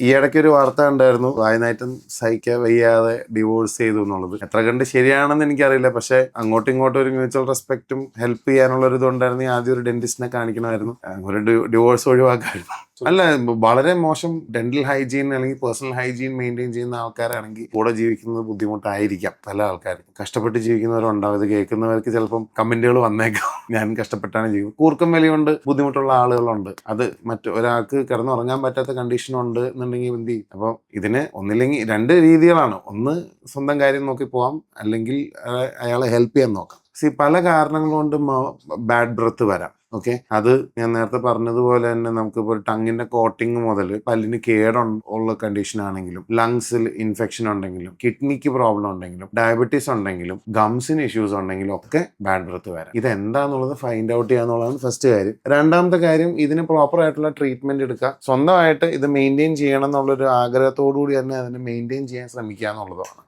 ഈ ഇടയ്ക്കൊരു വാർത്ത ഉണ്ടായിരുന്നു, വായനാറ്റം സഹിക്കാൻ വയ്യാതെ ഡിവോഴ്സ് ചെയ്തു എന്നുള്ളത്. എത്ര കണ്ട് ശരിയാണെന്ന് എനിക്കറിയില്ല. പക്ഷെ അങ്ങോട്ടും ഇങ്ങോട്ടും ഒരു മ്യൂച്വൽ റെസ്പെക്റ്റും ഹെൽപ്പ് ചെയ്യാനുള്ള ഒരു ഇതുണ്ടായിരുന്നു. ആദ്യം ഒരു ഡെന്റിസ്റ്റിനെ കാണിക്കണമായിരുന്നു, ഒരു ഡിവോഴ്സ് ഒഴിവാക്കായിരുന്നു. അല്ല, വളരെ മോശം ഡെന്റൽ ഹൈജീൻ അല്ലെങ്കിൽ പേഴ്സണൽ ഹൈജീൻ മെയിൻറ്റെയിൻ ചെയ്യുന്ന ആൾക്കാരാണെങ്കിൽ കൂടെ ജീവിക്കുന്നത് ബുദ്ധിമുട്ടായിരിക്കാം. പല ആൾക്കാരും കഷ്ടപ്പെട്ട് ജീവിക്കുന്നവരുണ്ടാവും. ഇത് കേൾക്കുന്നവർക്ക് ചിലപ്പം കമന്റുകൾ വന്നേക്കാം, ഞാൻ കഷ്ടപ്പെട്ടാണ് ജീവിക്കുന്നത്. കൂർക്കം വലി കൊണ്ട് ബുദ്ധിമുട്ടുള്ള ആളുകളുണ്ട്. അത് ഒരാൾക്ക് കിടന്നുറങ്ങാൻ പറ്റാത്ത കണ്ടീഷൻ ഉണ്ട് എന്നുണ്ടെങ്കിൽ എന്ത് ചെയ്യും? അപ്പോൾ ഇതിന് ഒന്നില്ലെങ്കിൽ രണ്ട് രീതികളാണ്. ഒന്ന്, സ്വന്തം കാര്യം നോക്കി പോവാം, അല്ലെങ്കിൽ അയാളെ ഹെൽപ്പ് ചെയ്യാൻ നോക്കാം. പല കാരണങ്ങൾ കൊണ്ട് ബാഡ് ബ്രത്ത് വരാം. ഓക്കെ, അത് ഞാൻ നേരത്തെ പറഞ്ഞതുപോലെ തന്നെ നമുക്കിപ്പോൾ ടങ്ങിന്റെ കോട്ടിങ് മുതൽ പല്ലിന് കേടുള്ള കണ്ടീഷൻ ആണെങ്കിലും, ലങ്സിൽ ഇൻഫെക്ഷൻ ഉണ്ടെങ്കിലും, കിഡ്നിക്ക് പ്രോബ്ലം ഉണ്ടെങ്കിലും, ഡയബറ്റീസ് ഉണ്ടെങ്കിലും, ഗംസിന് ഇഷ്യൂസ് ഉണ്ടെങ്കിലും ഒക്കെ ബാഡ് ബ്രത്ത് വരാം. ഇതെന്താന്നുള്ളത് ഫൈൻഡ് ഔട്ട് ചെയ്യാന്നുള്ളതാണ് ഫസ്റ്റ് കാര്യം. രണ്ടാമത്തെ കാര്യം, ഇതിന് പ്രോപ്പർ ആയിട്ടുള്ള ട്രീറ്റ്മെന്റ് എടുക്കുക. സ്വന്തമായിട്ട് ഇത് മെയിൻറ്റെയിൻ ചെയ്യണം എന്നുള്ളൊരു ആഗ്രഹത്തോടു കൂടി തന്നെ അതിനെ മെയിൻറ്റെയിൻ ചെയ്യാൻ ശ്രമിക്കുക എന്നുള്ളതാണ്.